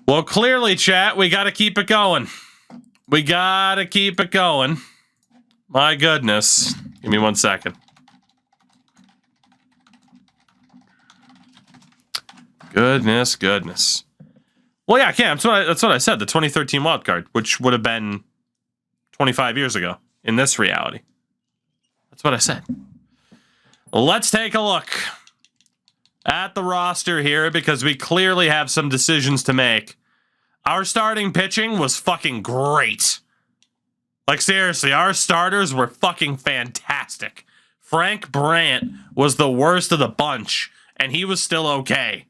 Well, clearly, chat, we got to keep it going. We got to keep it going. My goodness. Give me 1 second. Goodness. Well, yeah, I can. That's what I said. The 2013 wild card, which would have been 25 years ago in this reality. That's what I said. Let's take a look at the roster here because we clearly have some decisions to make. Our starting pitching was fucking great. Like, seriously, our starters were fucking fantastic. Frank Brandt was the worst of the bunch, and he was still okay.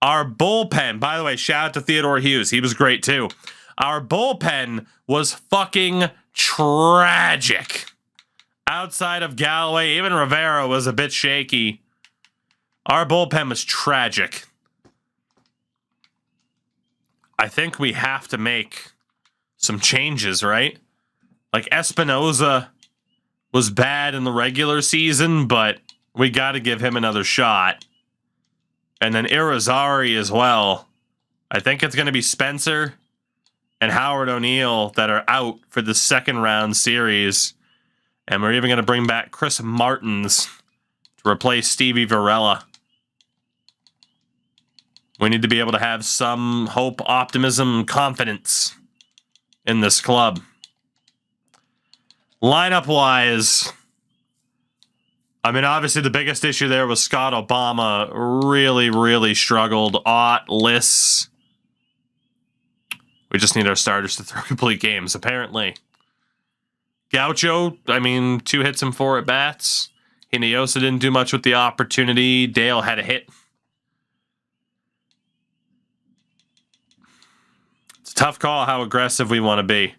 Our bullpen, by the way, shout out to Theodore Hughes. He was great, too. Our bullpen was fucking tragic. Outside of Galloway, even Rivera was a bit shaky. Our bullpen was tragic. I think we have to make some changes, right? Like, Espinoza was bad in the regular season, but we got to give him another shot. And then Irizarry as well. I think it's going to be Spencer and Howard O'Neill that are out for the second round series. And we're even going to bring back Chris Martins to replace Stevie Varela. We need to be able to have some hope, optimism, confidence in this club. Lineup-wise, I mean, obviously the biggest issue there was Scott Obama really struggled. Ott, Liss. We just need our starters to throw complete games, apparently. Gaucho, I mean, 2 hits and 4 at bats. Hinojosa didn't do much with the opportunity. Dale had a hit. It's a tough call how aggressive we want to be.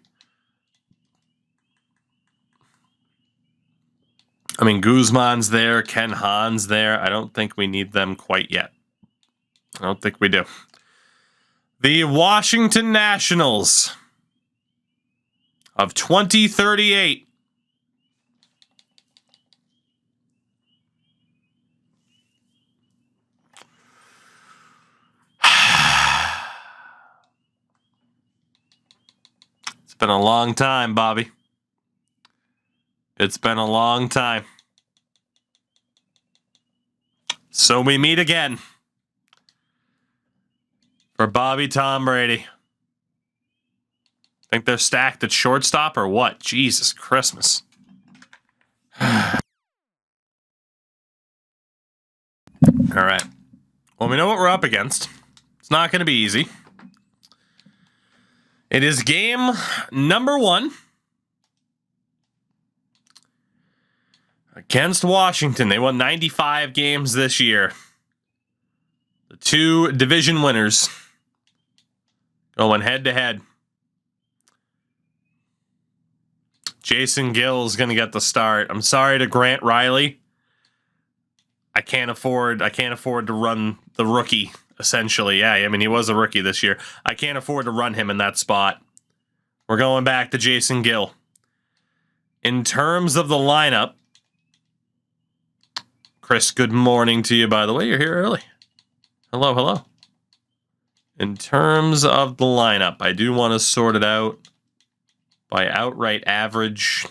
I mean, Guzman's there, Ken Hahn's there. I don't think we need them quite yet. I don't think we do. The Washington Nationals of 2038. It's been a long time, Bobby. It's been a long time. So we meet again for Bobby Tom Brady. Think they're stacked at shortstop or what? Jesus Christmas. All right. Well, we know what we're up against. It's not going to be easy. It is game number 1 against Washington. They won 95 games this year. The 2 division winners going head-to-head. Jason Gill's going to get the start. I'm sorry to Grant Riley. I can't afford to run the rookie, essentially. Yeah, I mean, he was a rookie this year. I can't afford to run him in that spot. We're going back to Jason Gill. In terms of the lineup, Chris, good morning to you, by the way. You're here early. Hello. In terms of the lineup, I do want to sort it out by outright average.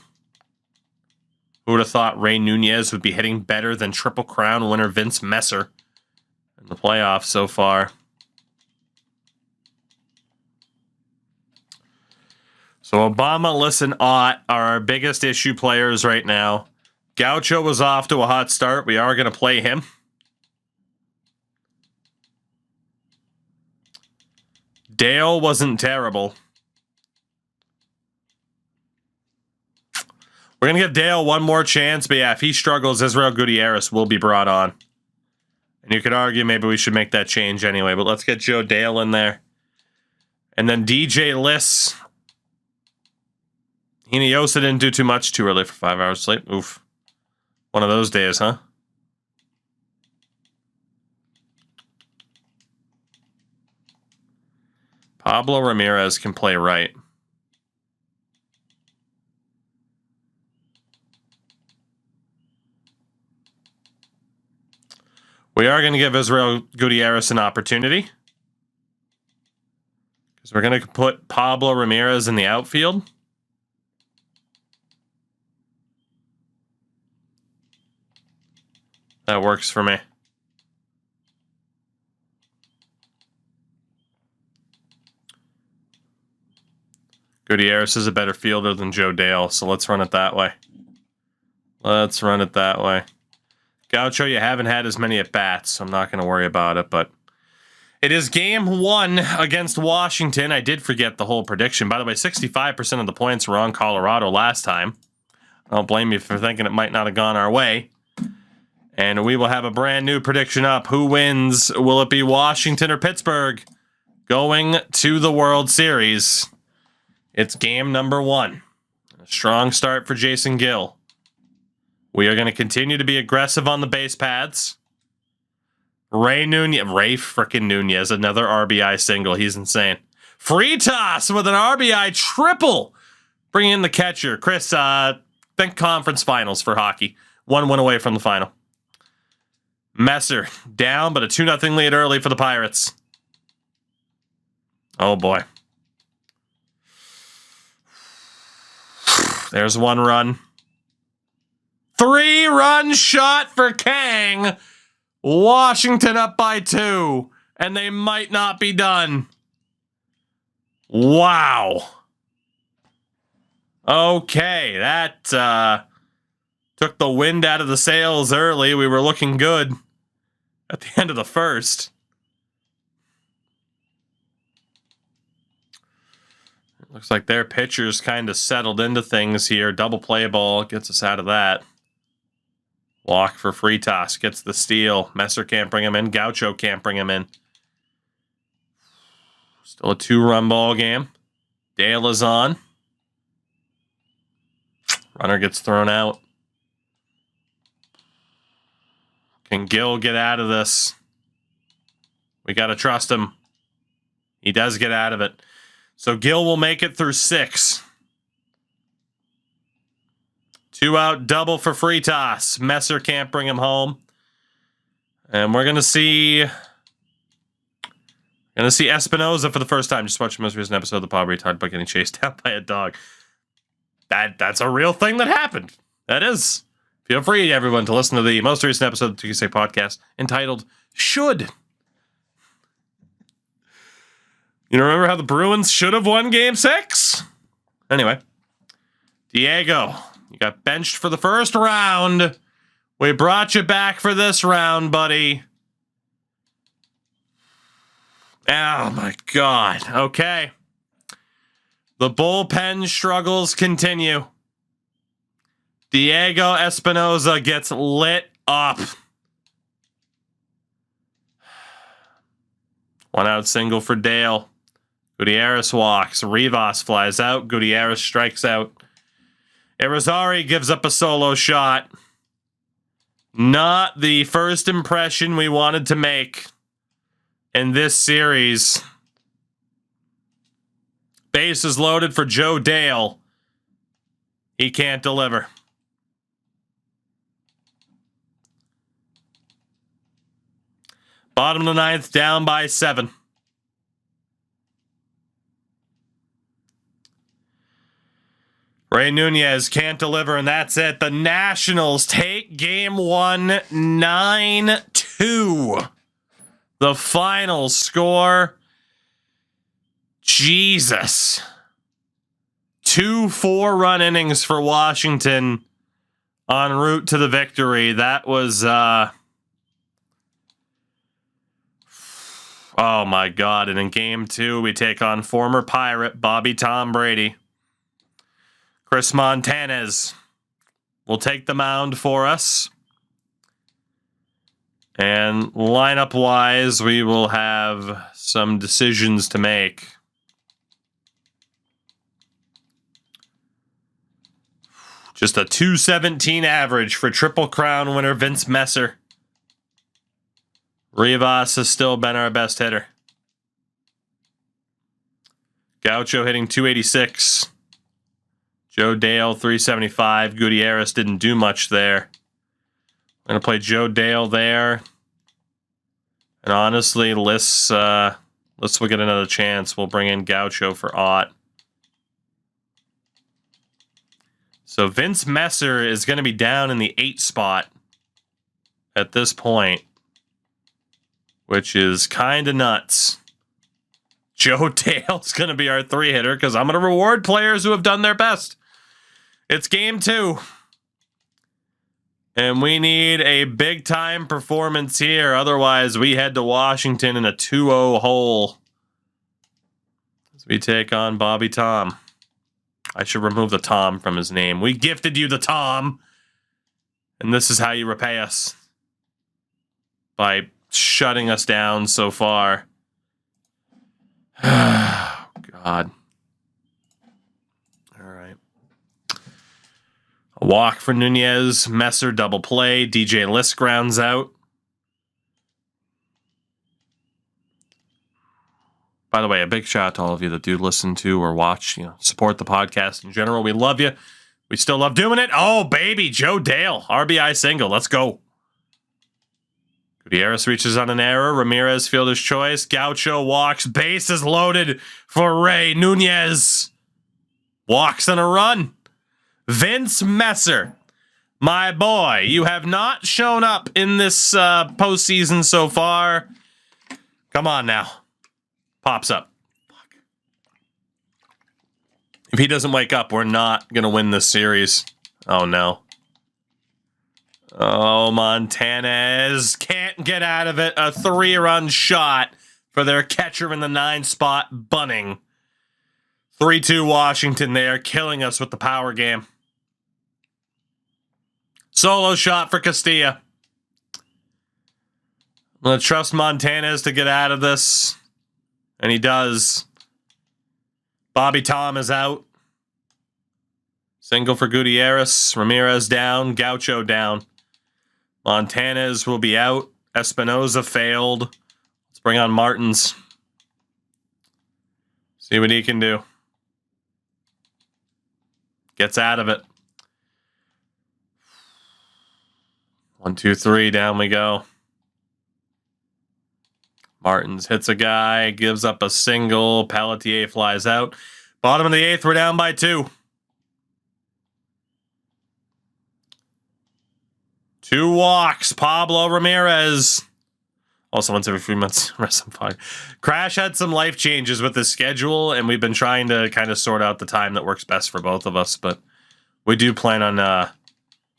Who would have thought Ray Nunez would be hitting better than Triple Crown winner Vince Messer in the playoffs so far? So Obama, Liss, and Ott are our biggest issue players right now. Gaucho was off to a hot start. We are going to play him. Dale wasn't terrible. We're going to give Dale one more chance, but yeah, if he struggles, Israel Gutierrez will be brought on. And you could argue maybe we should make that change anyway, but let's get Joe Dale in there. And then DJ Liss. Hinojosa didn't do too much too early for 5 hours sleep. Oof. One of those days, huh? Pablo Ramirez can play right. We are going to give Israel Gutierrez an opportunity. Because we're going to put Pablo Ramirez in the outfield. That works for me. Gutierrez is a better fielder than Joe Dale, so let's run it that way. Let's run it that way. Gaucho, you haven't had as many at-bats, so I'm not going to worry about it, but it is game 1 against Washington. I did forget the whole prediction. By the way, 65% of the points were on Colorado last time. I don't blame you for thinking it might not have gone our way. And we will have a brand new prediction up. Who wins? Will it be Washington or Pittsburgh going to the World Series? It's game number 1. A strong start for Jason Gill. We are going to continue to be aggressive on the base paths. Ray frickin' Nunez, another RBI single. He's insane. Fritas with an RBI triple. Bring in the catcher. Chris, think conference finals for hockey. 1-1 away from the final. Messer down, but a 2-0 lead early for the Pirates. Oh, boy. There's 1 run. 3-run shot for Kang. Washington up by 2. And they might not be done. Wow. Okay, that took the wind out of the sails early. We were looking good at the end of the first. Looks like their pitchers kind of settled into things here. Double play ball gets us out of that. Walk for Fritas. Gets the steal. Messer can't bring him in. Gaucho can't bring him in. Still a 2-run ball game. Dale is on. Runner gets thrown out. Can Gill get out of this? We got to trust him. He does get out of it. So Gill will make it through 6. 2-out double for Fritas. Messer can't bring him home. And we're going to see Espinoza for the first time. Just watch the most recent episode of the Pod where he talked about getting chased down by a dog. That's a real thing that happened. That is. Feel free, everyone, to listen to the most recent episode of the TKC podcast entitled Should. You remember how the Bruins should have won Game 6? Anyway. Diego, you got benched for the first round. We brought you back for this round, buddy. Oh, my God. Okay. The bullpen struggles continue. Diego Espinoza gets lit up. 1-out single for Dale. Gutierrez walks. Rivas flies out. Gutierrez strikes out. Irizarry gives up a solo shot. Not the first impression we wanted to make in this series. Bases loaded for Joe Dale. He can't deliver. Bottom of the 9th, down by 7. Ray Nunez can't deliver, and that's it. The Nationals take game 1, 9-2. The final score. Jesus. 2 4-run innings for Washington en route to the victory. That was, oh my God. And in game 2, we take on former Pirate Bobby Tom Brady. Chris Montanez will take the mound for us. And lineup-wise, we will have some decisions to make. Just a .217 average for Triple Crown winner Vince Messer. Rivas has still been our best hitter. Gaucho hitting .286. Joe Dale, .375. Gutierrez didn't do much there. I'm going to play Joe Dale there. And honestly, Liss Let's look at another chance. We'll bring in Gaucho for Ott. So Vince Messer is going to be down in the 8 spot at this point, which is kind of nuts. Joe Dale's going to be our 3-hitter because I'm going to reward players who have done their best. It's game 2. And we need a big-time performance here. Otherwise, we head to Washington in a 2-0 hole as we take on Bobby Tom. I should remove the Tom from his name. We gifted you the Tom. And this is how you repay us. By shutting us down so far. Oh, God. All right. A walk for Nunez. Messer double play. DJ List grounds out. By the way, a big shout out to all of you that do listen to or watch, support the podcast in general. We love you. We still love doing it. Oh, baby, Joe Dale. RBI single. Let's go. Gutierrez reaches on an error. Ramirez fielder's choice. Gaucho walks. Base is loaded for Ray Nunez. Walks and a run. Vince Messer, my boy, you have not shown up in this postseason so far. Come on now. Pops up. Fuck. If he doesn't wake up, we're not going to win this series. Oh, no. Oh, Montanez can't get out of it. A 3-run shot for their catcher in the 9 spot, Bunning. 3-2 Washington. They are killing us with the power game. Solo shot for Castilla. I'm going to trust Montanez to get out of this. And he does. Bobby Tom is out. Single for Gutierrez. Ramirez down. Gaucho down. Montanez will be out. Espinoza failed. Let's bring on Martins. See what he can do. Gets out of it. 1, 2, 3. Down we go. Martins hits a guy, gives up a single. Pelletier flies out. Bottom of the 8th, we're down by 2. 2 walks. Pablo Ramirez. Also once every 3 months. Crash had some life changes with his schedule, and we've been trying to kind of sort out the time that works best for both of us, but we do plan on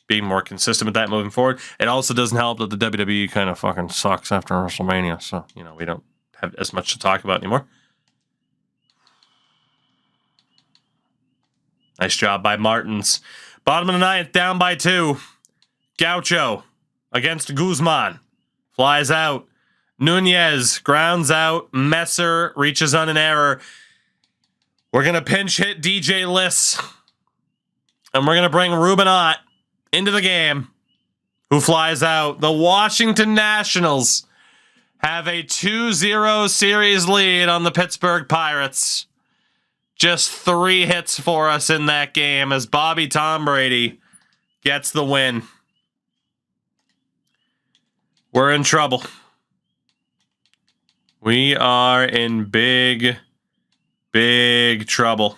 being more consistent with that moving forward. It also doesn't help that the WWE kind of fucking sucks after WrestleMania, so, we don't have as much to talk about anymore. Nice job by Martins. Bottom of the 9th, down by 2. Gaucho against Guzman. Flies out. Nunez grounds out. Messer reaches on an error. We're going to pinch hit DJ Liss. And we're going to bring Ruben Ott into the game, who flies out. The Washington Nationals have a 2-0 series lead on the Pittsburgh Pirates. Just 3 hits for us in that game as Bobby Tom Brady gets the win. We're in trouble. We are in big, big trouble.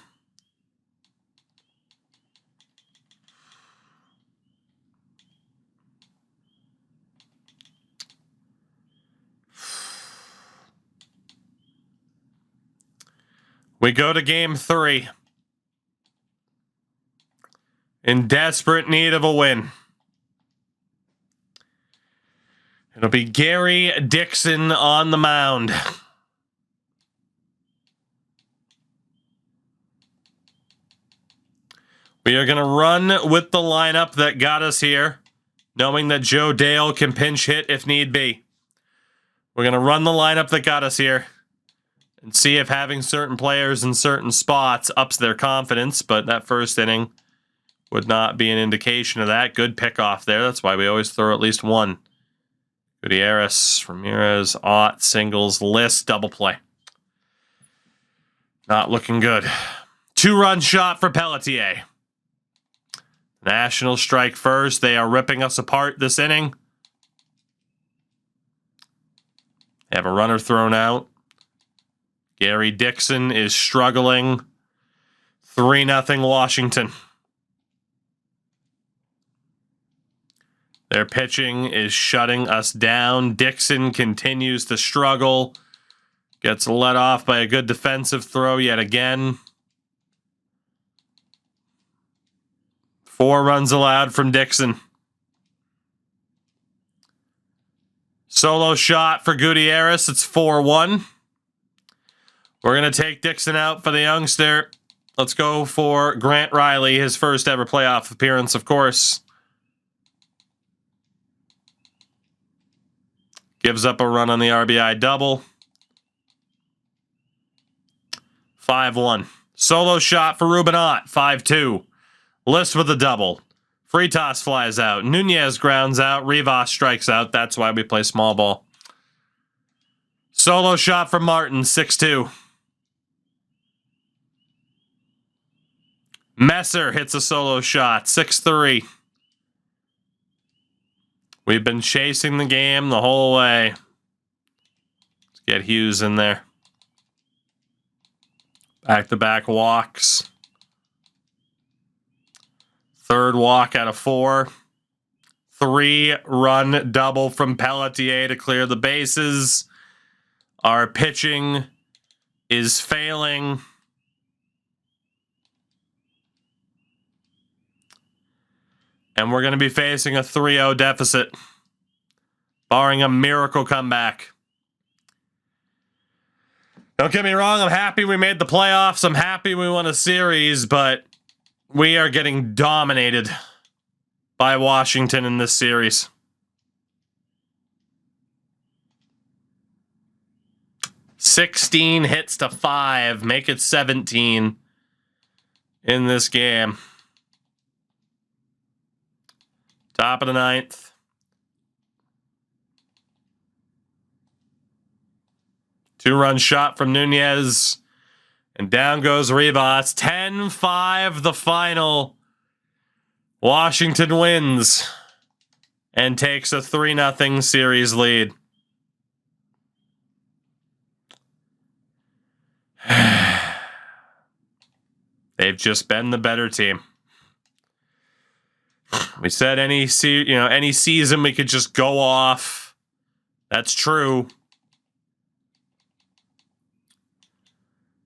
We go to game 3. In desperate need of a win. It'll be Gary Dixon on the mound. We are going to run with the lineup that got us here, knowing that Joe Dale can pinch hit if need be. We're going to run the lineup that got us here and see if having certain players in certain spots ups their confidence, but that first inning would not be an indication of that. Good pickoff there. That's why we always throw at least one. Gutierrez, Ramirez, Ott, singles, List, double play. Not looking good. 2-run shot for Pelletier. National strike first. They are ripping us apart this inning. They have a runner thrown out. Gary Dixon is struggling. 3-0 Washington. Their pitching is shutting us down. Dixon continues to struggle. Gets let off by a good defensive throw yet again. 4 runs allowed from Dixon. Solo shot for Gutierrez. It's 4-1. We're going to take Dixon out for the youngster. Let's go for Grant Riley, his first ever playoff appearance, of course. Gives up a run on the RBI double. 5-1. Solo shot for Ruben Ott. 5-2. List with a double. Free toss flies out. Nunez grounds out. Rivas strikes out. That's why we play small ball. Solo shot for Martin. 6-2. Messer hits a solo shot. 6-3. We've been chasing the game the whole way. Let's get Hughes in there. Back-to-back walks. 3rd walk out of 4. 3-run double from Pelletier to clear the bases. Our pitching is failing. And we're going to be facing a 3-0 deficit, barring a miracle comeback. Don't get me wrong, I'm happy we made the playoffs. I'm happy we won a series, but we are getting dominated by Washington in this series. $16 hits to 5, make it 17 in this game. Top of the 9th. Two-run shot from Nunez. And down goes Rivas. 10-5 the final. Washington wins. And takes a 3-0 series lead. They've just been the better team. We said any season we could just go off. That's true.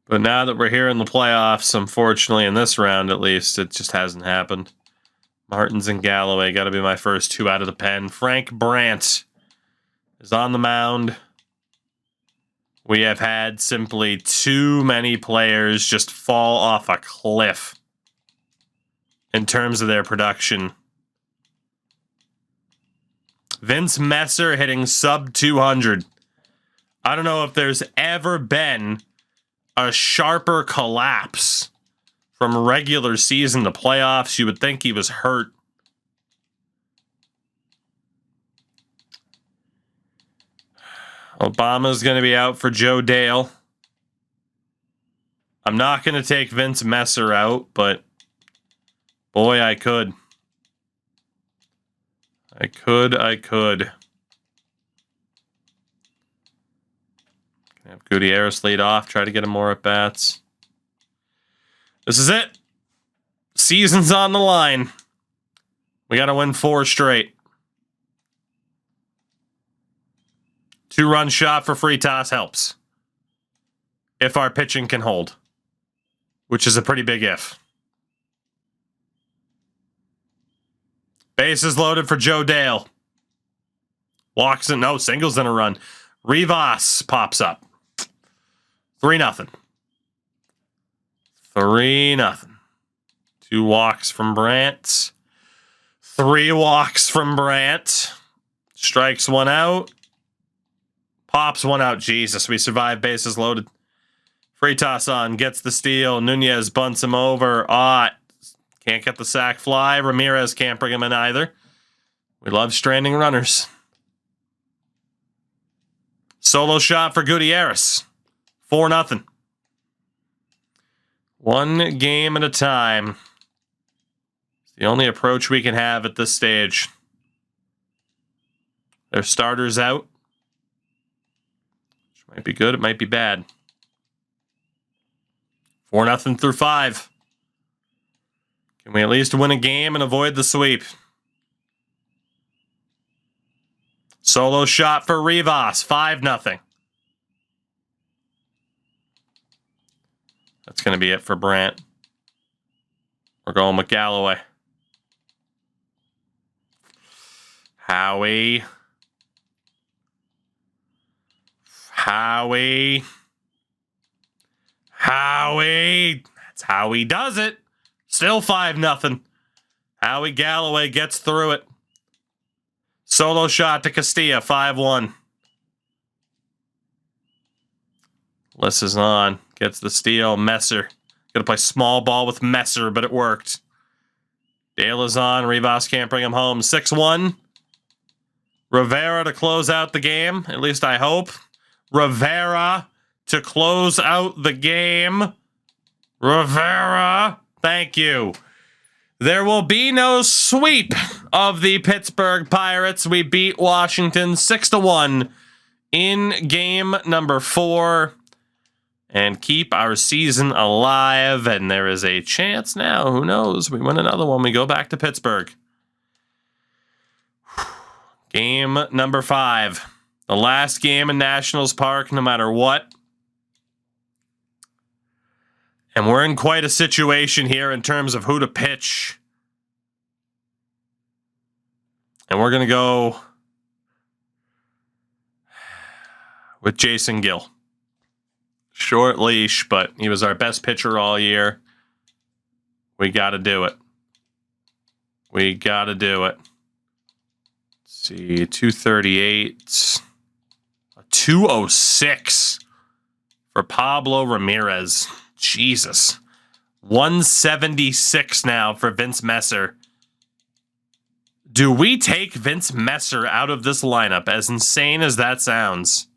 But now that we're here in the playoffs, unfortunately, in this round at least, it just hasn't happened. Martins and Galloway got to be my first 2 out of the pen. Frank Brandt is on the mound. We have had simply too many players just fall off a cliff in terms of their production. Vince Messer hitting sub 200. I don't know if there's ever been a sharper collapse from regular season to playoffs. You would think he was hurt. Obama's going to be out for Joe Dale. I'm not going to take Vince Messer out, but boy, I could. I could. Have Gutierrez lead off, try to get him more at bats. This is it. Season's on the line. We got to win 4 straight. 2-run shot for Fritas helps. If our pitching can hold. Which is a pretty big if. Bases loaded for Joe Dale. Walks in, no, singles in a run. Rivas pops up. 3-0. 3-0. 2 walks from Brandt. 3 walks from Brandt. Strikes 1 out. Pops 1 out. Jesus, we survived. Bases loaded. Fritas on. Gets the steal. Nunez bunts him over. Ott. Can't get the sac fly. Ramirez can't bring him in either. We love stranding runners. Solo shot for Gutierrez. 4-0. 1 game at a time. It's the only approach we can have at this stage. Their starters out. Which might be good, it might be bad. 4-0 through 5. Can we at least win a game and avoid the sweep? Solo shot for Rivas, 5-0. That's going to be it for Brant. We're going with Galloway. Howie. That's how he does it. Still 5-0. Howie Galloway gets through it. Solo shot to Castilla, 5-1. Liss is on. Gets the steal. Messer. Gonna play small ball with Messer, but it worked. Dale is on. Rivas can't bring him home. 6-1. Rivera to close out the game. At least I hope. Rivera to close out the game. Rivera. Thank you. There will be no sweep of the Pittsburgh Pirates. We beat Washington 6-1 in game number 4 and keep our season alive. And there is a chance now, who knows, we win another one. We go back to Pittsburgh. Game number 5. The last game in Nationals Park, no matter what. And we're in quite a situation here in terms of who to pitch. And we're going to go with Jason Gill. Short leash, but he was our best pitcher all year. We got to do it. We got to do it. Let's see, 238. A 206 for Pablo Ramirez. Jesus. 176 now for Vince Messer. Do we take Vince Messer out of this lineup, as insane as that sounds?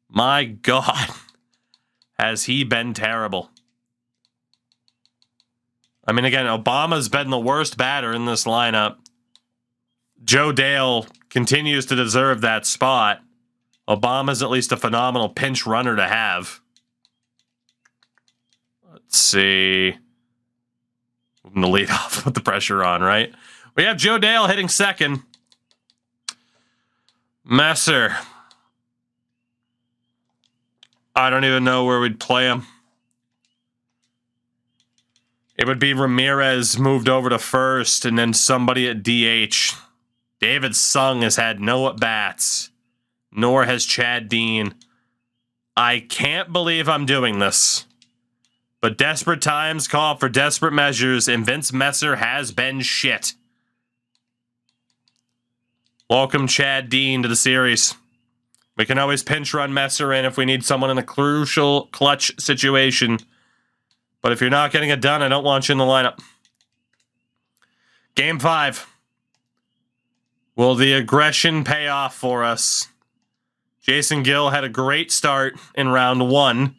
My God. Has he been terrible? I mean, again, Obama's been the worst batter in this lineup. Joe Dale continues to deserve that spot. Obama's at least a phenomenal pinch runner to have. Let's see. I'm going to lead off with the pressure on, right? We have Joe Dale hitting second. Messer. I don't even know where we'd play him. It would be Ramirez moved over to first and then somebody at DH. David Sung has had no at-bats, nor has Chad Dean. I can't believe I'm doing this. But desperate times call for desperate measures, and Vince Messer has been shit. Welcome Chad Dean to the series. We can always pinch run Messer in if we need someone in a crucial clutch situation. But if you're not getting it done, I don't want you in the lineup. Game 5. Will the aggression pay off for us? Jason Gill had a great start in round 1.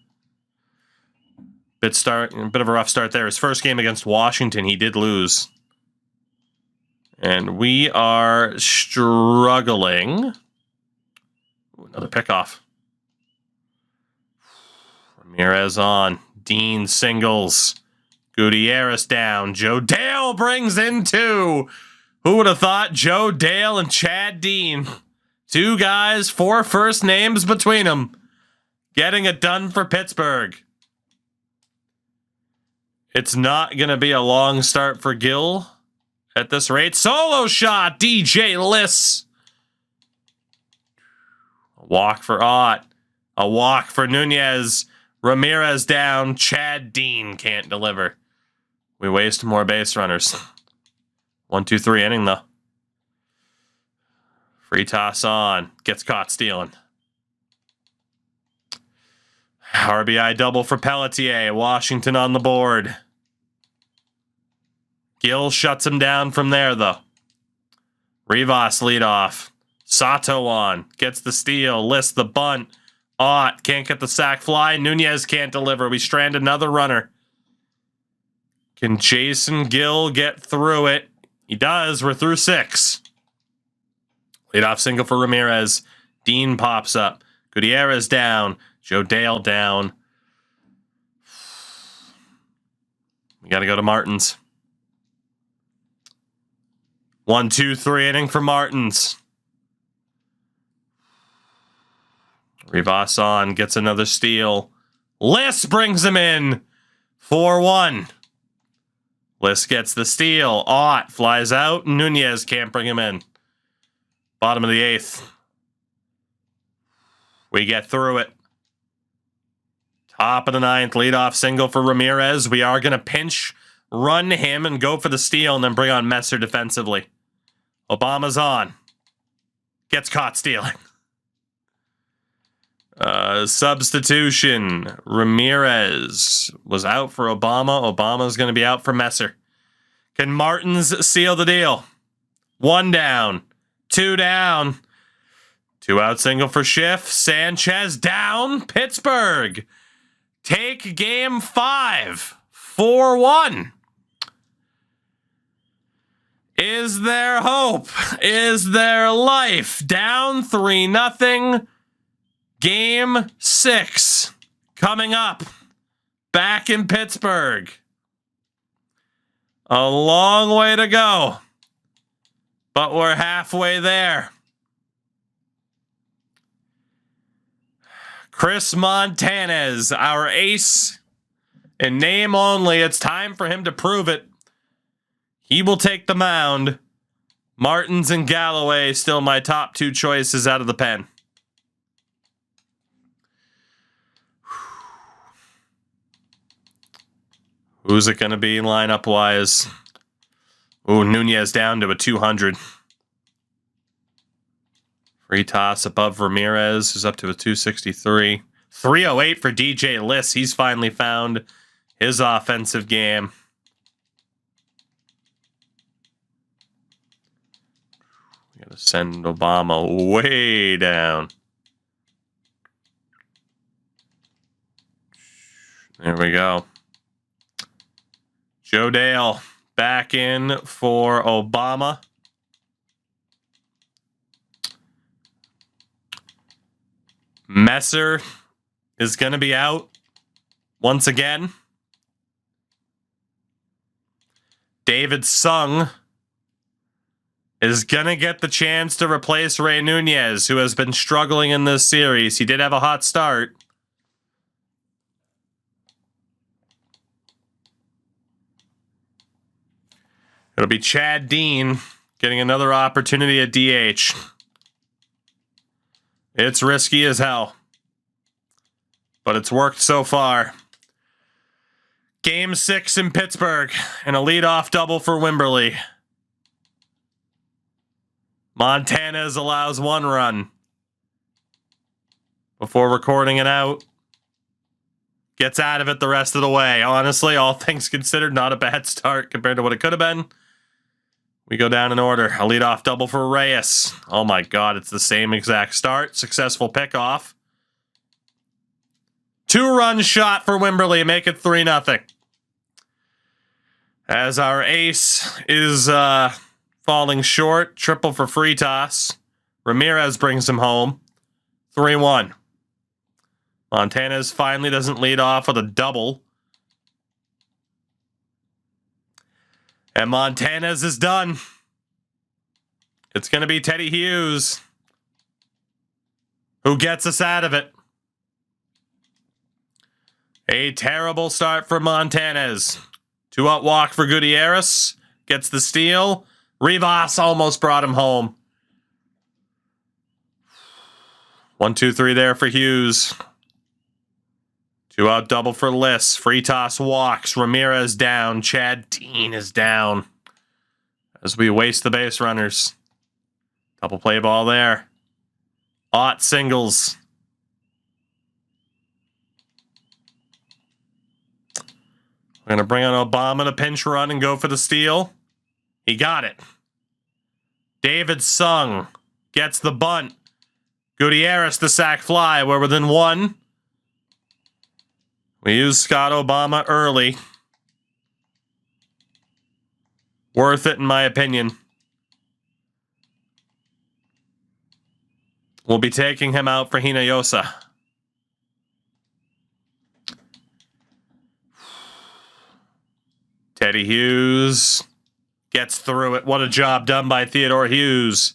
Bit of a rough start there. His first game against Washington, he did lose. And we are struggling. Ooh, another pickoff. Ramirez on. Dean singles. Gutierrez down. Joe Dale brings in 2. Who would have thought Joe Dale and Chad Dean, 2 guys, 4 first names between them, getting it done for Pittsburgh. It's not going to be a long start for Gill at this rate. Solo shot, DJ Liss. A walk for Ott. A walk for Nunez. Ramirez down. Chad Dean can't deliver. We waste more base runners. 1-2-3 inning, though. Free toss on. Gets caught stealing. RBI double for Pelletier. Washington on the board. Gill shuts him down from there, though. Rivas lead off. Sato on. Gets the steal. Lists the bunt. Ott can't get the sac fly. Nunez can't deliver. We strand another runner. Can Jason Gill get through it? He does. We're through 6. Leadoff single for Ramirez. Dean pops up. Gutierrez down. Joe Dale down. We got to go to Martins. 1, 2, 3 inning for Martins. Rivas on, gets another steal. List brings him in. 4-1. List gets the steal. Ott flies out. Nunez can't bring him in. Bottom of the 8th. We get through it. Top of the 9th. Leadoff single for Ramirez. We are going to pinch, run him, and go for the steal, and then bring on Messer defensively. Obama's on. Gets caught stealing. Substitution. Ramirez was out for Obama. Obama's going to be out for Messer. Can Martins seal the deal? 1 down. 2 down. 2 out single for Schiff. Sanchez down. Pittsburgh take game 5. 4-1. Is there hope? Is there life? Down 3-0. Game 6 coming up back in Pittsburgh. A long way to go, but we're halfway there. Chris Montanez, our ace in name only. It's time for him to prove it. He will take the mound. Martins and Galloway still my top 2 choices out of the pen. Who's it going to be lineup-wise? Ooh, Nunez down to a 200. Free toss above Ramirez, who's up to a 263. 308 for DJ Liss. He's finally found his offensive game. We got to send Obama way down. There we go. Joe Dale back in for Obama. Messer is going to be out once again. David Sung is going to get the chance to replace Ray Nunez, who has been struggling in this series. He did have a hot start. It'll be Chad Dean getting another opportunity at DH. It's risky as hell, but it's worked so far. Game 6 in Pittsburgh and a leadoff double for Wimberly. Montanez allows 1 run before recording it out. Gets out of it the rest of the way. Honestly, all things considered, not a bad start compared to what it could have been. We go down in order. A leadoff double for Reyes. Oh my God, it's the same exact start. Successful pickoff. 2-run shot for Wimberly. Make it 3-0. As our ace is falling short. Triple for Fritas. Ramirez brings him home. 3-1. Montanez finally doesn't lead off with a double. And Montanez is done. It's going to be Teddy Hughes who gets us out of it. A terrible start for Montanez. 2-out walk for Gutierrez. Gets the steal. Rivas almost brought him home. 1, 2, 3 there for Hughes. 2-out double for Liss. Free toss walks. Ramirez down. Chad Dean is down. As we waste the base runners. Double play ball there. Ott singles. We're going to bring on Obama to pinch run and go for the steal. He got it. David Sung gets the bunt. Gutierrez the sac fly. We're within 1. We use Scott Obama early. Worth it, in my opinion. We'll be taking him out for Hinojosa. Teddy Hughes gets through it. What a job done by Theodore Hughes.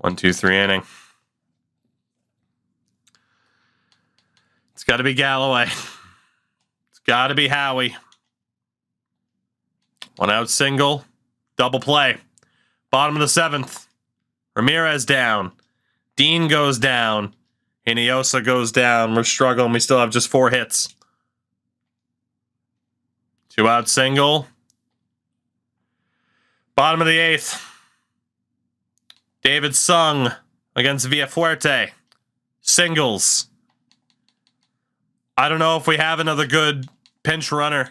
1-2-3 inning. It's got to be Galloway. It's got to be Howie. 1 out single. Double play. Bottom of the 7th. Ramirez down. Dean goes down. Hinojosa goes down. We're struggling. We still have just 4 hits. 2 out single. Bottom of the 8th. David Sung against Villafuerte. Singles. I don't know if we have another good pinch runner.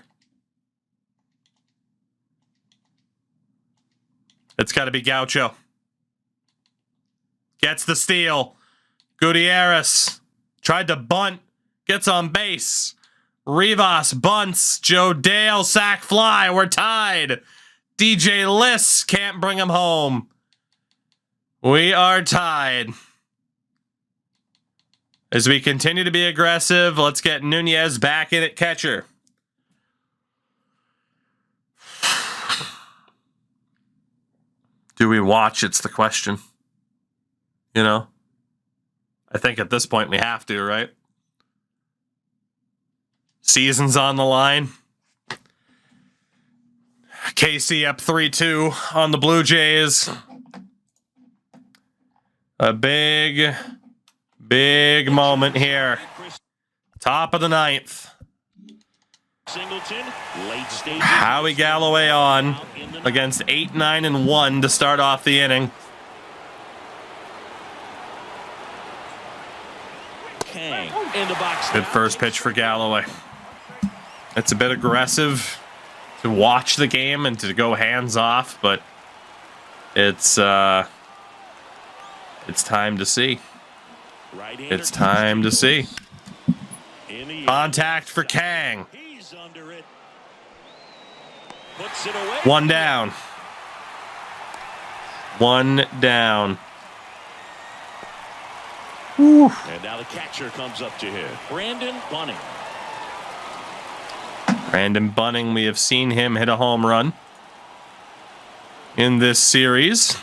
It's got to be Gaucho. Gets the steal. Gutierrez tried to bunt. Gets on base. Rivas bunts. Joe Dale sack fly. We're tied. DJ Liss can't bring him home. We are tied. As we continue to be aggressive, let's get Nunez back in at catcher. Do we watch? It's the question. You know? I think at this point we have to, right? Season's on the line. KC up 3-2 on the Blue Jays. A big moment here. Top of the 9th. Howie Galloway on against 8-9-1 to start off the inning. Good first pitch for Galloway. It's a bit aggressive to watch the game and to go hands off, but it's time to see. It's time to see. Contact for Kang. 1 down. 1 down. Whew. And now the catcher comes up to hit. Brandon Bunning. Brandon Bunning, we have seen him hit a home run in this series.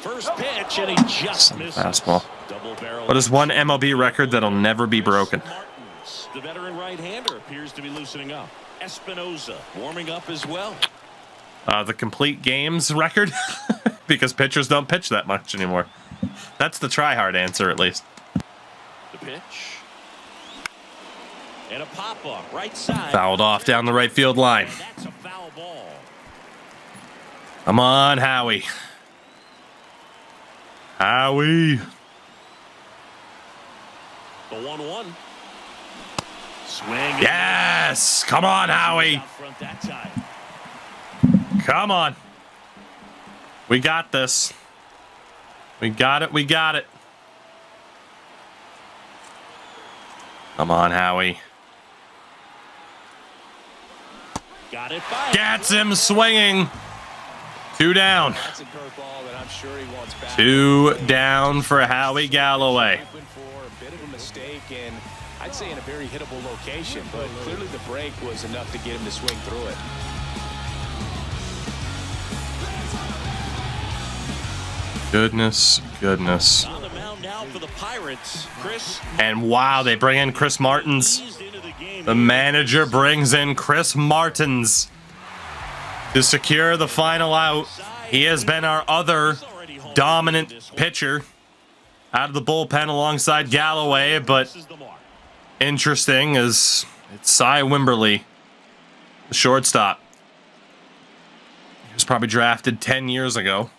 First pitch, and he just misses. Fastball. What is one MLB record that'll never be broken? The veteran right-hander appears to be loosening up. Espinoza warming up as well. The complete games record, because pitchers don't pitch that much anymore. That's the try-hard answer, at least. The pitch. And a pop-up right side. Fouled off down the right field line. And that's a foul ball. Come on, Howie. Howie. The 1-1. Swing. Yes! Come on, Howie. Out front that time. Come on. We got this. We got it. We got it. Come on, Howie. Got it by. Gets him swinging. 2 down. That's a curveball that I'm sure he wants back. 2 down for Howie Galloway. Open for a bit of a mistake, and I'd say in a very hittable location, but clearly the break was enough to get him to swing through it. Goodness, goodness. On the mound now for the Pirates, Chris. And wow, they bring in Chris Martins. The manager brings in Chris Martins to secure the final out. He has been our other dominant pitcher out of the bullpen alongside Galloway, but interesting is it's Cy Wimberly, the shortstop. He was probably drafted 10 years ago.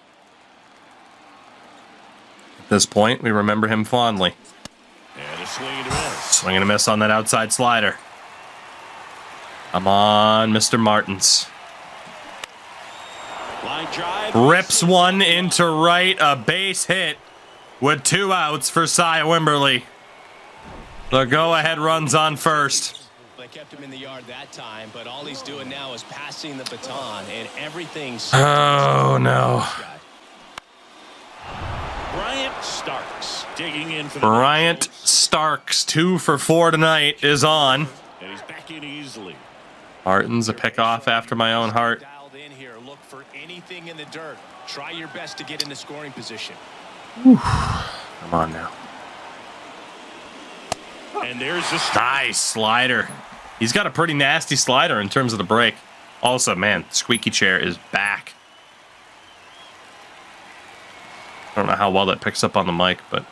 At this point, we remember him fondly. And a swing and a miss. Swing and a miss on that outside slider. Come on, Mr. Martins. Line drive. Rips one into right, a base hit with 2 outs for Cy Wimberly. The go-ahead runs on first. They kept him in the yard that time, but all he's doing now is passing the baton, and everything's... Oh, no. Bryant Starks digging in for the Bryant Starks, 2 for 4 tonight, is on. and he's back in easily. Martin's a pickoff after my own heart. Dialed in here. Look for anything in the dirt. Try your best to get in the scoring position. Come on now. And there's the Nice slider. He's got a pretty nasty slider in terms of the break. Also, man, squeaky chair is back. I don't know how well that picks up on the mic, but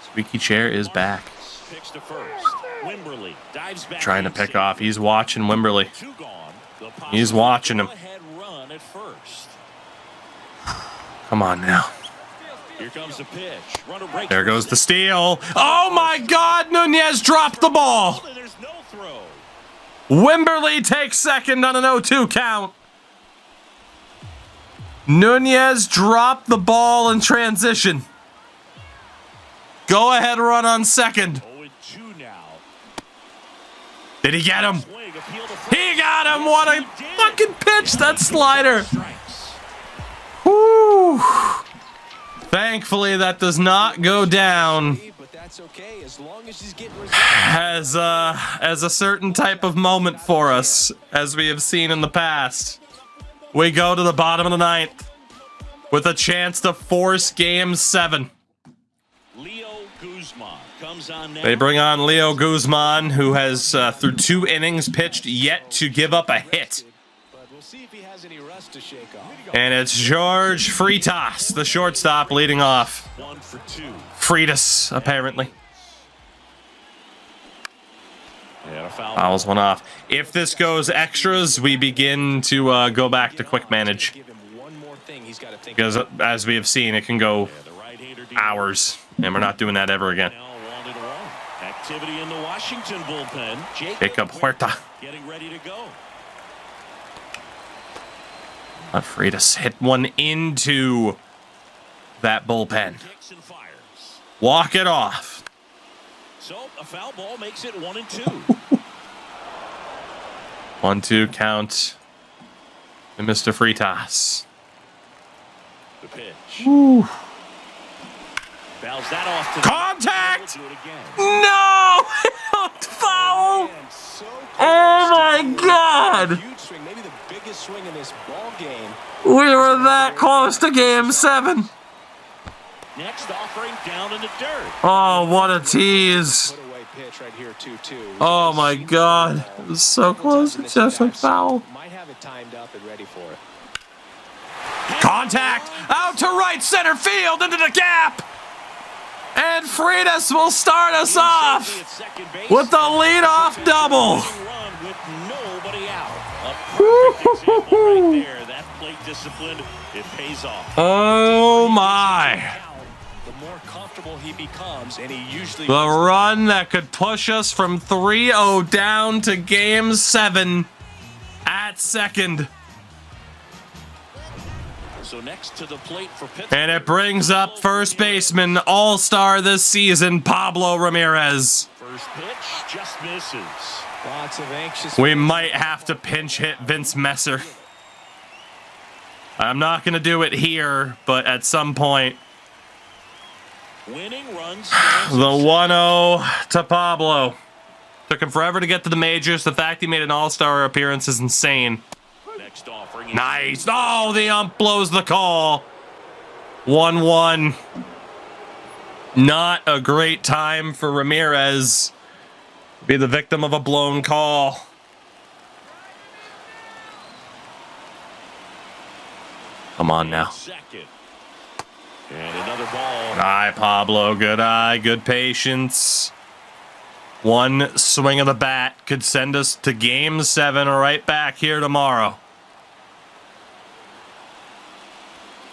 squeaky chair is back. Pitch to first. Wimberly dives back. Trying to pick off. He's watching Wimberly. Two gone. He's watching him. Go-ahead run at first. Come on now. Here comes the pitch. Runner breaks. There goes the steal. Oh my God, Nunez dropped the ball. And there's no throw. Wimberly takes second on an 0-2 count. Nunez dropped the ball in transition. Go ahead run on second. 0-2 now. Did he get him? Swing, appeal to first. He got him. What a fucking pitch, that slider. Strikes. Whew. Thankfully, that does not go down But that's okay as long as he's getting as a certain type of moment for us, as we have seen in the past. We go to the bottom of the ninth with a chance to force Game 7. Leo Guzman comes on now. They bring on Leo Guzman, who has, through 2 innings pitched, yet to give up a hit. But we'll see if he has any rust to shake off. And it's George Freitas, the shortstop, leading off. 1 for 2. Freitas, apparently. And a foul. Fouls one off. If this goes extras, we begin to go back to quick manage. Give him one more thing he's got to think Because as we have seen, it can go The right-hander deal. hours, and we're not doing that ever again. Now 1-1. Activity in the Washington bullpen. Jacob Huerta. Getting ready to go. Freitas hit one into that bullpen. Kicks and fires. Walk it off. So a foul ball makes it 1-2. 1-2 count to Mr. Freitas. The pitch. Fouls that off to Contact! Do it again. No! Foul! And so Oh my God! huge swing, maybe the biggest swing in this ball game. We were that close to Game 7. Next offering down in the dirt. Oh, what a tease. Put away pitch right here, 2-2. Oh my God. It was so close to just a foul. Might have it timed up and ready for it. Contact out to right center field into the gap. And Freitas will start us off with the leadoff double. Run with nobody out. A perfect example right there. That plate discipline, it pays off. Oh my. The more comfortable he becomes, and he usually The run that could push us from 3-0 down to Game 7 at second. So next to the plate for Pittsburgh. And it brings up first baseman, all-star this season, Pablo Ramirez. First pitch just misses. lots of anxious. We might have to pinch hit Vince Messer. I'm not going to do it here, but at some point. Winning runs. The 1-0 to Pablo. Took him forever to get to the majors. The fact he made an all-star appearance is insane. Next offering. Nice. Oh, the ump blows the call. 1-1. Not a great time for Ramirez. Be the victim of a blown call. Come on now. Second. And another ball. Good eye, Pablo. Good eye. Good patience. One swing of the bat could send us to Game 7 right back here tomorrow.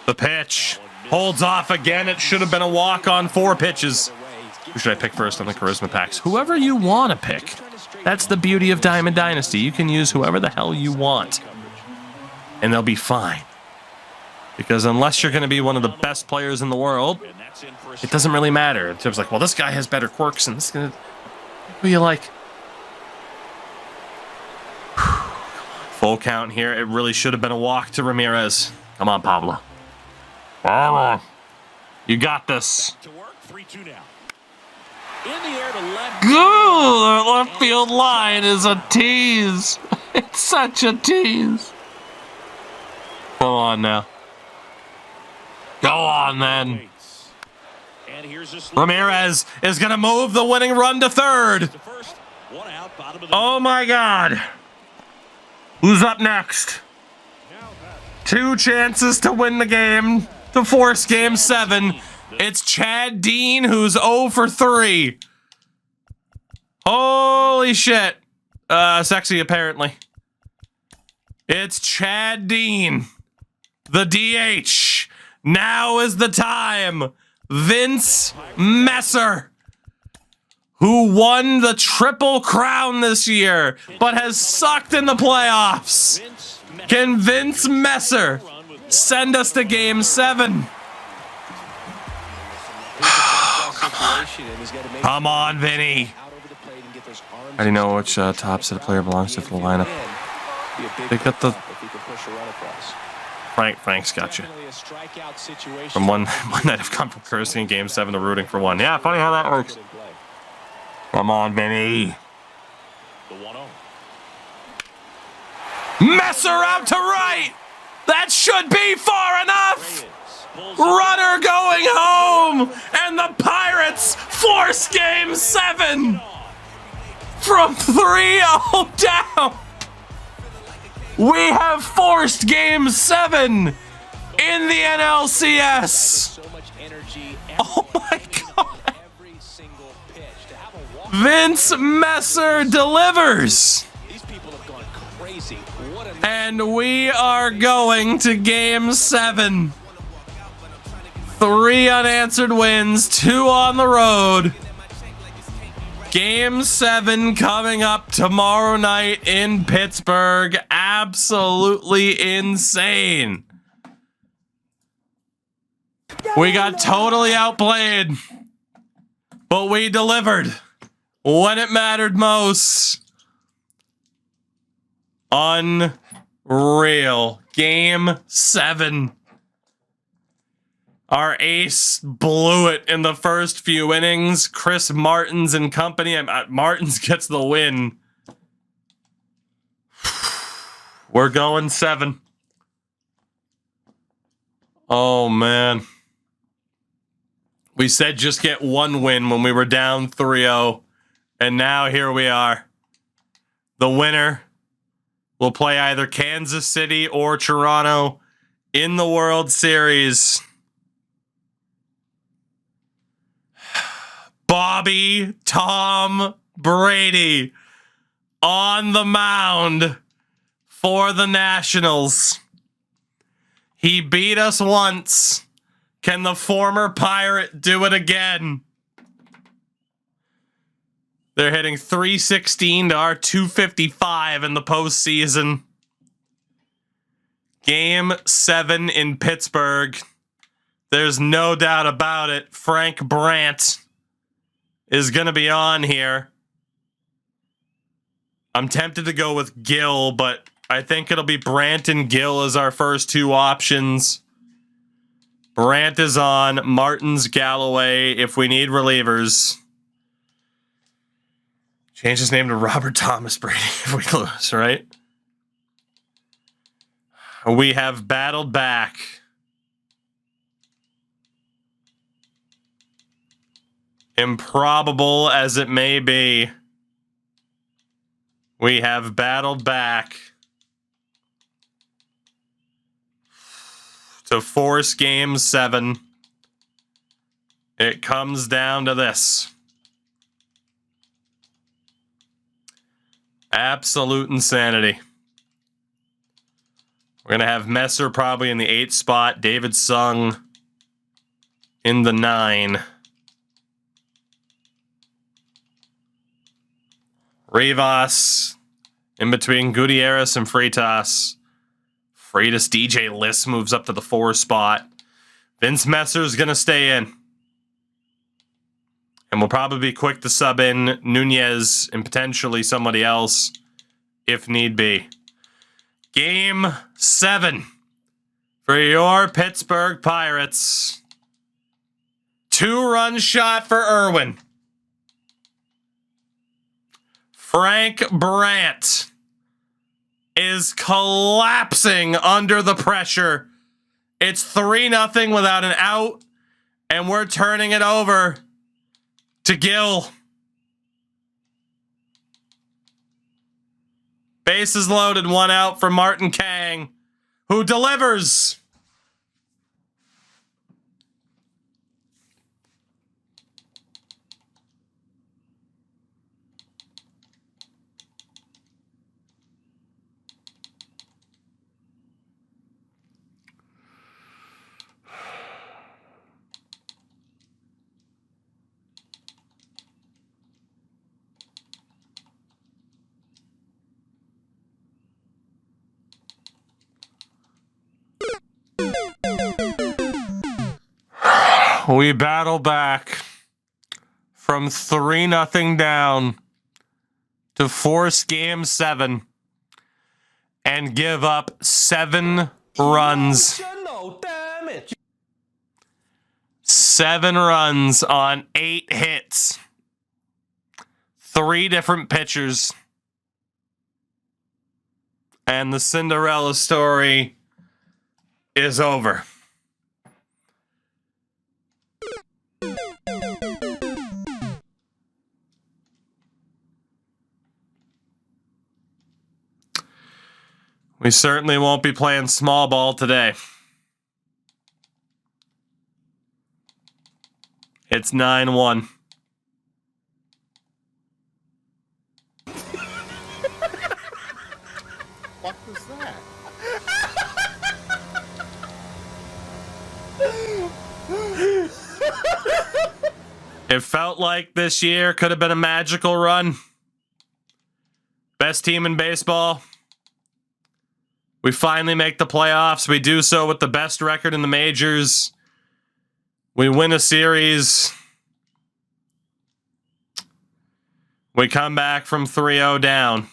The pitch holds off again. It should have been a walk on 4 pitches. Who should I pick first on the Charisma packs? Whoever you want to pick. That's the beauty of Diamond Dynasty. You can use whoever the hell you want. And they'll be fine. Because unless you're going to be one of the best players in the world, And that's in for a it doesn't really matter. In terms of like, well, this guy has better quirks and this guy... Who you like? Full count here. It really should have been a walk to Ramirez. Come on, Pablo. Come on. You got this. To work, 3-2 now. In the air to left. Ooh, the left field line is a tease. It's such a tease. Come on now. Go on, then. And here's a Ramirez is going to move the winning run to third. first. One out, bottom of the Oh, my God. Who's up next? 2 chances to win the game, to force game 7. It's Chad Dean, who's 0 for 3. Holy shit. Sexy, apparently. It's Chad Dean, the DH. Now is the time. Vince Messer, who won the Triple Crown this year, but has sucked in the playoffs. Can Vince Messer send us to game 7? Come on, Vinny. I already know which top set player belongs to for the lineup. They got the... Frank's got you. From one night of comfort cursing in game 7 to rooting for 1. Yeah, funny how that works. Come on, Vinny. The 1-0. Messer out to right. That should be far enough. Runner going home, and the Pirates force game 7 from 3-0 down. We have forced game 7 in the NLCS. Oh my God. Vince Messer delivers. And we are going to game 7. 3 unanswered wins, 2 on the road. Game 7 coming up tomorrow night in Pittsburgh. Absolutely insane. We got totally outplayed, but we delivered when it mattered most. Unreal. Game 7. Our ace blew it in the first few innings. Chris Martins and company. Martins gets the win. We're going 7. Oh, man. We said just get 1 win when we were down 3-0. And now here we are. The winner will play either Kansas City or Toronto in the World Series. Bobby Tom Brady on the mound for the Nationals. He beat us once. Can the former Pirate do it again? They're hitting .316 to our .255 in the postseason. Game 7 in Pittsburgh. There's no doubt about it. Frank Brandt is going to be on here. I'm tempted to go with Gill, but I think it'll be Brandt and Gill as our first 2 options. Brandt is on. Martins, Galloway if we need relievers. Change his name to Robert Thomas Brady if we lose, right? We have battled back. Improbable as it may be, we have battled back to force game 7. It comes down to this. Absolute insanity. We're going to have Messer probably in the 8th spot. David Sung in the 9. Rivas in between Gutierrez and Freitas. Freitas, DJ List moves up to the 4 spot. Vince Messer's going to stay in. And we'll probably be quick to sub in Nunez and potentially somebody else if need be. Game 7 for your Pittsburgh Pirates. 2-run shot for Irwin. Frank Brandt is collapsing under the pressure. It's 3-0 without an out, and we're turning it over to Gill. Bases loaded, 1 out for Martin Kang, who delivers. We battle back from 3-0 down to force game 7 and give up 7 runs. 7 runs on 8 hits. 3 different pitchers. And the Cinderella story is over. We certainly won't be playing small ball today. It's 9-1. What was that? It felt like this year could have been a magical run. Best team in baseball. We finally make the playoffs. We do so with the best record in the majors. We win a series. We come back from 3-0 down.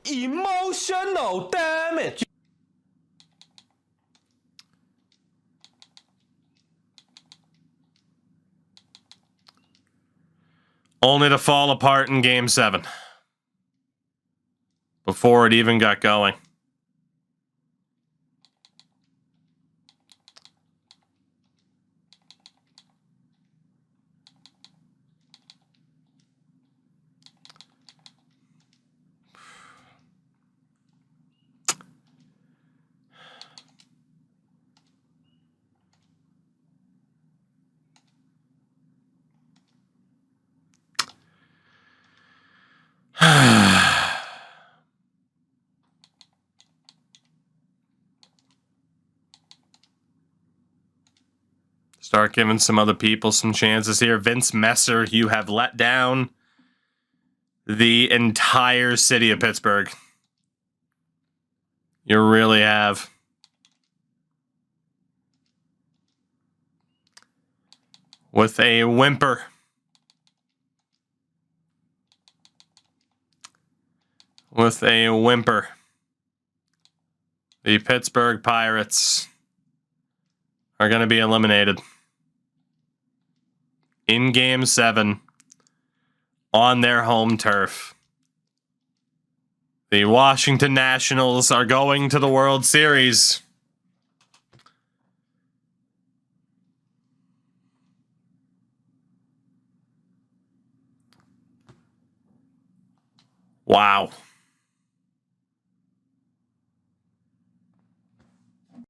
Emotional damage. Only to fall apart in game 7. Before it even got going. Start giving some other people some chances here. Vince Messer, you have let down the entire city of Pittsburgh. You really have. With a whimper. With a whimper. The Pittsburgh Pirates are going to be eliminated. In game 7 on their home turf. The Washington Nationals are going to the World Series. Wow.